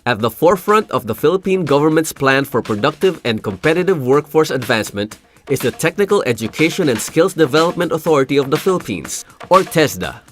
At the forefront of the Philippine government's plan for productive and competitive workforce advancement is the Technical Education and Skills Development Authority of the Philippines, or TESDA.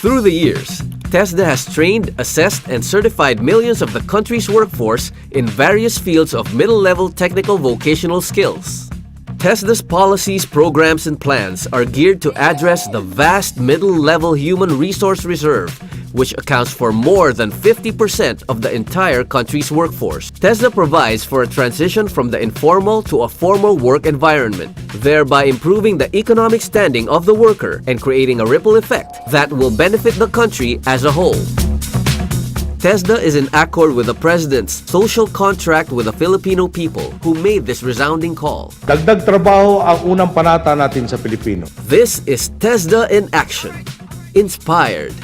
Through the years, TESDA has trained, assessed, and certified millions of the country's workforce in various fields of middle-level technical vocational skills. TESDA's policies, programs, and plans are geared to address the vast middle-level human resource reserve, which accounts for more than 50% of the entire country's workforce. TESDA provides for a transition from the informal to a formal work environment, thereby improving the economic standing of the worker and creating a ripple effect that will benefit the country as a whole. TESDA is in accord with the President's social contract with the Filipino people who made this resounding call. Dagdag trabaho ang unang panata natin sa Pilipino. This is TESDA in action. Inspired,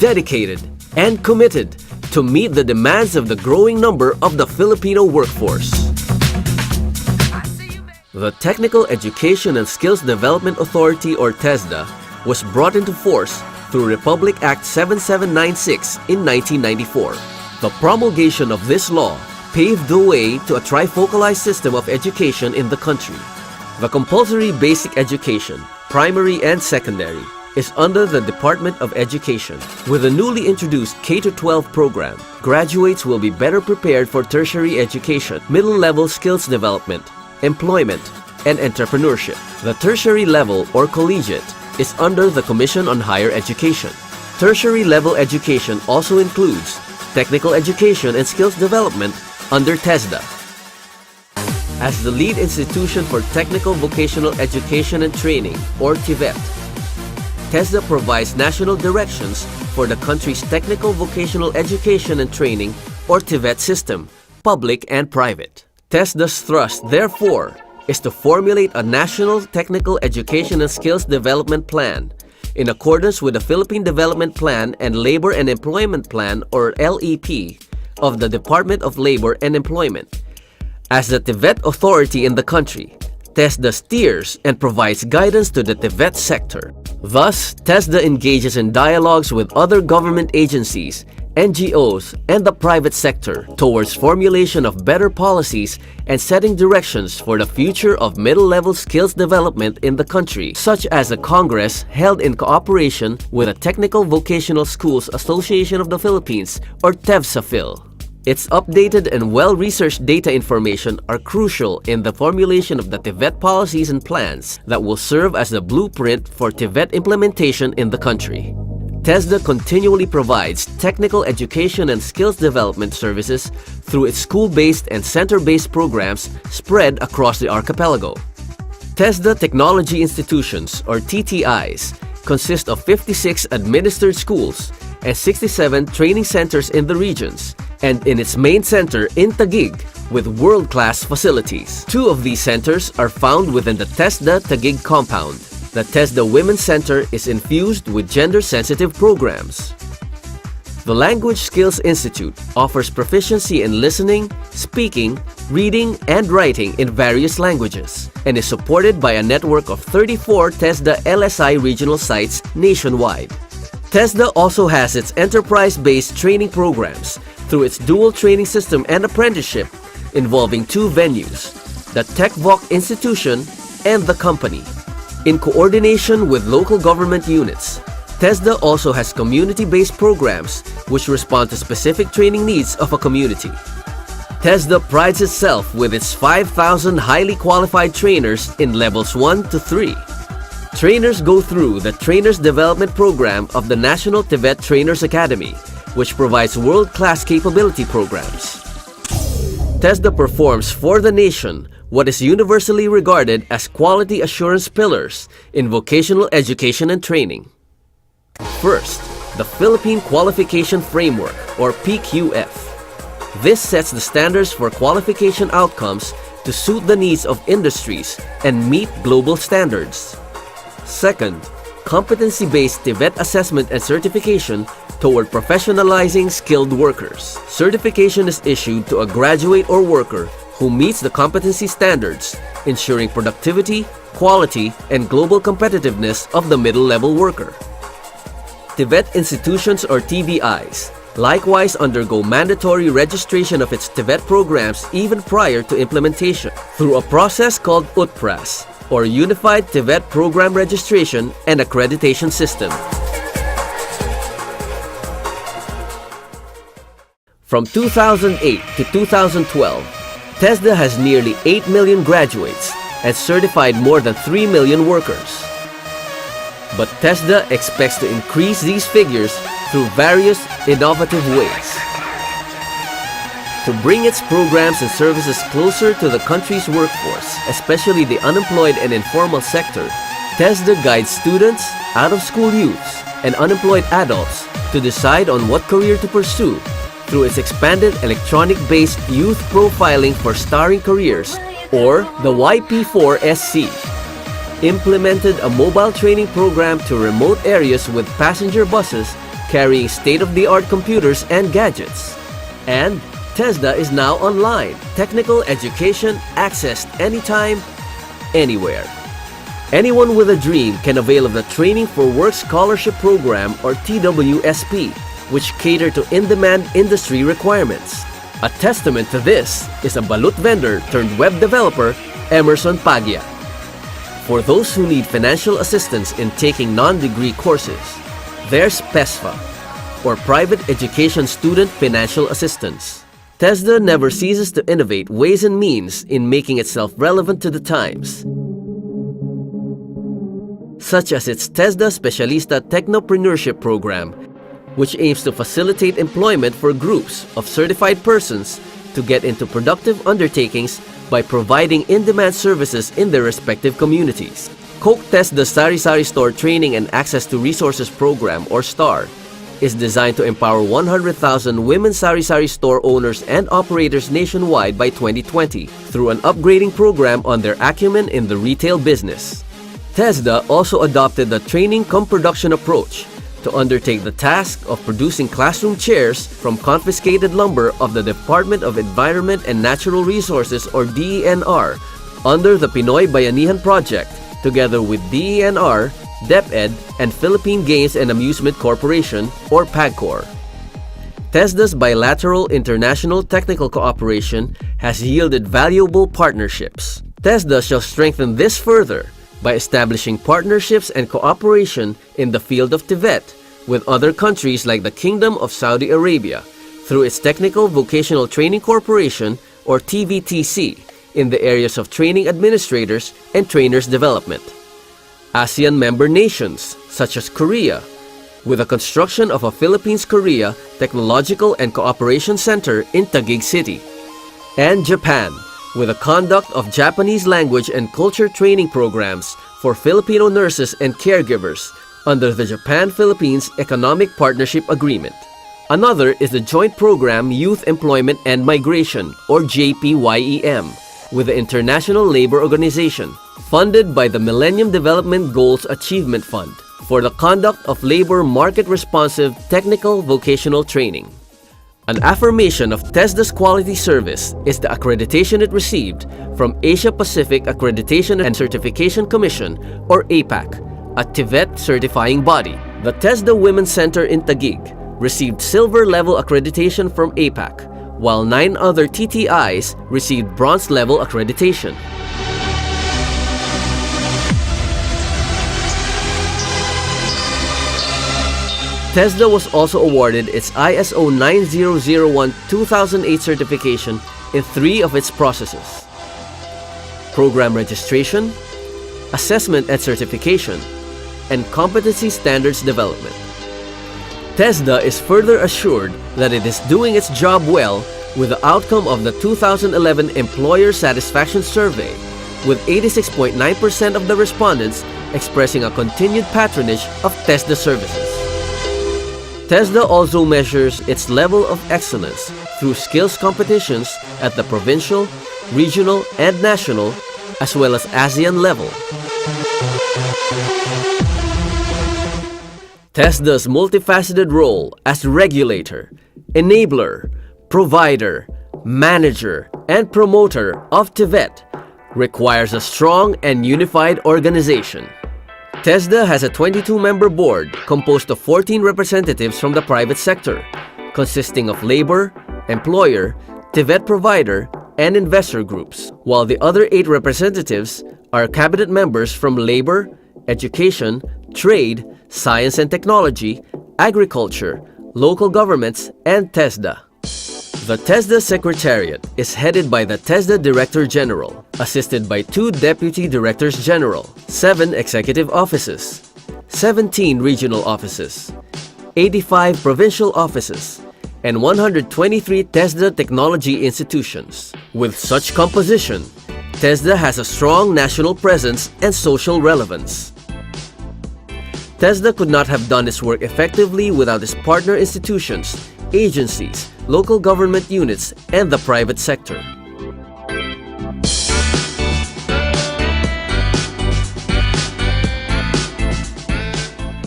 dedicated, and committed to meet the demands of the growing number of the Filipino workforce. The Technical Education and Skills Development Authority, or TESDA, was brought into force through Republic Act 7796 in 1994. The promulgation of this law paved the way to a trifocalized system of education in the country. The compulsory basic education, primary and secondary, is under the Department of Education. With the newly introduced K-12 program, graduates will be better prepared for tertiary education, middle-level skills development, employment, and entrepreneurship. The tertiary level, or collegiate, is under the Commission on Higher Education. Tertiary level education also includes technical education and skills development under TESDA. As the lead institution for technical vocational education and training, or TVET, TESDA provides national directions for the country's technical vocational education and training, or TVET system, public and private. TESDA's thrust, therefore, is to formulate a national technical education and skills development plan in accordance with the Philippine Development Plan and Labor and Employment Plan, or LEP, of the Department of Labor and Employment. As the TVET authority in the country, TESDA steers and provides guidance to the TVET sector. Thus, TESDA engages in dialogues with other government agencies, NGOs, and the private sector towards formulation of better policies and setting directions for the future of middle-level skills development in the country, such as a congress held in cooperation with the Technical Vocational Schools Association of the Philippines, or TEVSAPhil. Its updated and well-researched data information are crucial in the formulation of the TVET policies and plans that will serve as the blueprint for TVET implementation in the country. TESDA continually provides technical education and skills development services through its school-based and center-based programs spread across the archipelago. TESDA Technology Institutions, or TTIs, consist of 56 administered schools and 67 training centers in the regions, and in its main center in Taguig, with world-class facilities. Two of these centers are found within the TESDA Taguig compound. The TESDA Women's Center is infused with gender-sensitive programs. The Language Skills Institute offers proficiency in listening, speaking, reading, and writing in various languages, and is supported by a network of 34 TESDA LSI regional sites nationwide. TESDA also has its enterprise-based training programs through its dual training system and apprenticeship involving two venues, the TechVoc Institution and the company. In coordination with local government units, TESDA also has community-based programs which respond to specific training needs of a community. TESDA prides itself with its 5,000 highly qualified trainers in levels 1 to 3. Trainers go through the Trainers Development Program of the National TVET Trainers Academy, which provides world-class capability programs. TESDA performs for the nation what is universally regarded as quality assurance pillars in vocational education and training. First, the Philippine Qualification Framework, or PQF. This sets the standards for qualification outcomes to suit the needs of industries and meet global standards. Second, competency-based TVET assessment and certification toward professionalizing skilled workers. Certification is issued to a graduate or worker who meets the competency standards, ensuring productivity, quality, and global competitiveness of the middle-level worker. TVET institutions, or TVIs, likewise undergo mandatory registration of its TVET programs even prior to implementation through a process called UTPRAS, or Unified TVET Program Registration and Accreditation System. From 2008 to 2012, Tesda has nearly 8 million graduates and certified more than 3 million workers. But Tesda expects to increase these figures through various innovative ways. To bring its programs and services closer to the country's workforce, especially the unemployed and informal sector, Tesda guides students, out-of-school youths, and unemployed adults to decide on what career to pursue through its expanded electronic-based youth profiling for starring careers, or the YP4SC. Implemented a mobile training program to remote areas with passenger buses carrying state-of-the-art computers and gadgets. And Tesda is now online. Technical education accessed anytime, anywhere. Anyone with a dream can avail of the Training for Work Scholarship Program, or TWSP, which cater to in-demand industry requirements. A testament to this is a balut vendor turned web developer, Emerson Pagia. For those who need financial assistance in taking non-degree courses, there's PESFA, or Private Education Student Financial Assistance. Tesda never ceases to innovate ways and means in making itself relevant to the times, such as its Tesda Specialista Technopreneurship Program, which aims to facilitate employment for groups of certified persons to get into productive undertakings by providing in-demand services in their respective communities. Coke Tesda Sari Sari Store Training and Access to Resources Program, or STAR, is designed to empower 100,000 women Sari Sari store owners and operators nationwide by 2020 through an upgrading program on their acumen in the retail business. Tesda also adopted the training-cum-production approach to undertake the task of producing classroom chairs from confiscated lumber of the Department of Environment and Natural Resources, or DENR, under the Pinoy Bayanihan Project, together with DENR, DepEd, and Philippine Games and Amusement Corporation, or PAGCOR. Tesda's bilateral international technical cooperation has yielded valuable partnerships. Tesda shall strengthen this further by establishing partnerships and cooperation in the field of TVET with other countries like the Kingdom of Saudi Arabia through its Technical Vocational Training Corporation, or TVTC, in the areas of training administrators and trainers development. ASEAN member nations such as Korea, with the construction of a Philippines-Korea Technological and Cooperation Center in Taguig City, and Japan, with the conduct of Japanese language and culture training programs for Filipino nurses and caregivers under the Japan-Philippines Economic Partnership Agreement. Another is the joint program Youth Employment and Migration, or JPYEM, with the International Labor Organization, funded by the Millennium Development Goals Achievement Fund, for the conduct of labor market-responsive technical vocational training. An affirmation of Tesda's quality service is the accreditation it received from Asia Pacific Accreditation and Certification Commission, or APAC, a TVET certifying body. The Tesda Women's Center in Taguig received silver-level accreditation from APAC, while 9 other TTIs received bronze-level accreditation. Tesda was also awarded its ISO 9001-2008 certification in 3 of its processes: program registration, assessment and certification, and competency standards development. Tesda is further assured that it is doing its job well with the outcome of the 2011 Employer Satisfaction Survey, with 86.9% of the respondents expressing a continued patronage of Tesda services. Tesda also measures its level of excellence through skills competitions at the provincial, regional, and national, as well as ASEAN level. Tesda's multifaceted role as regulator, enabler, provider, manager, and promoter of TVET requires a strong and unified organization. Tesda has a 22-member board composed of 14 representatives from the private sector, consisting of labor, employer, TVET provider, and investor groups, while the other 8 representatives are cabinet members from labor, education, trade, science and technology, agriculture, local governments, and Tesda. The Tesda Secretariat is headed by the Tesda Director General, assisted by 2 Deputy Directors General, 7 executive offices, 17 regional offices, 85 provincial offices, and 123 Tesda technology institutions. With such composition, Tesda has a strong national presence and social relevance. Tesda could not have done its work effectively without its partner institutions, agencies, local government units, and the private sector.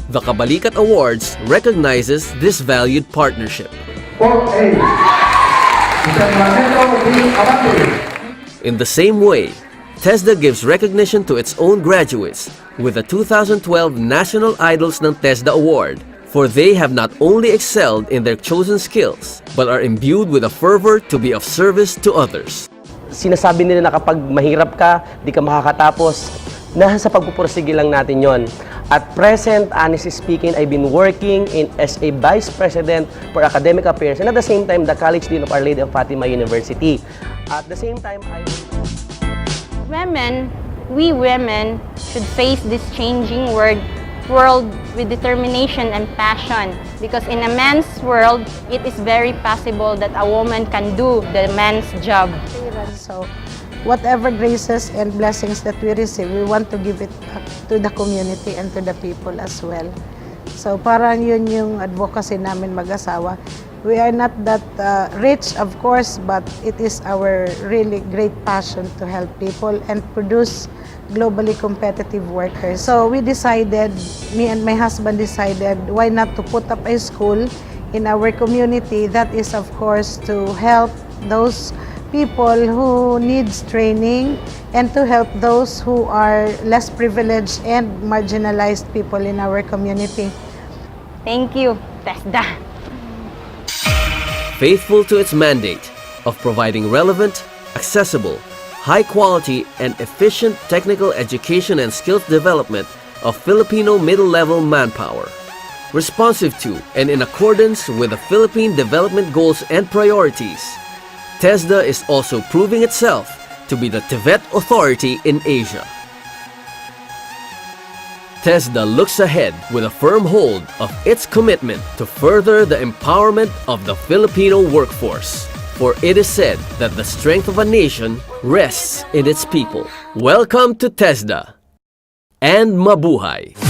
The Kabalikat Awards recognizes this valued partnership. In the same way, Tesda gives recognition to its own graduates with the 2012 National Idols ng Tesda Award, for they have not only excelled in their chosen skills, but are imbued with a fervor to be of service to others. Sinasabi nila na kapag mahirap ka, di ka makakatapos, nasa pagpupursige lang natin yon. At present, honestly speaking, I've been working as a Vice President for Academic Affairs and at the same time, the College Dean of Our Lady of Fatima University. At the same time, we women should face this changing world with determination and passion, because in a man's world, it is very possible that a woman can do the man's job. So, whatever graces and blessings that we receive, we want to give it back to the community and to the people as well. So, parang yun yung advocacy namin mag-asawa. We are not that rich, of course, but it is our really great passion to help people and produce globally competitive workers. So we decided, me and my husband decided, why not to put up a school in our community that is, of course, to help those people who needs training and to help those who are less privileged and marginalized people in our community. Thank you, Tesda. Faithful to its mandate of providing relevant, accessible, high-quality and efficient technical education and skills development of Filipino middle-level manpower. Responsive to and in accordance with the Philippine development goals and priorities, Tesda is also proving itself to be the TVET authority in Asia. Tesda looks ahead with a firm hold of its commitment to further the empowerment of the Filipino workforce. For it is said that the strength of a nation rests in its people. Welcome to Tesda, and mabuhay!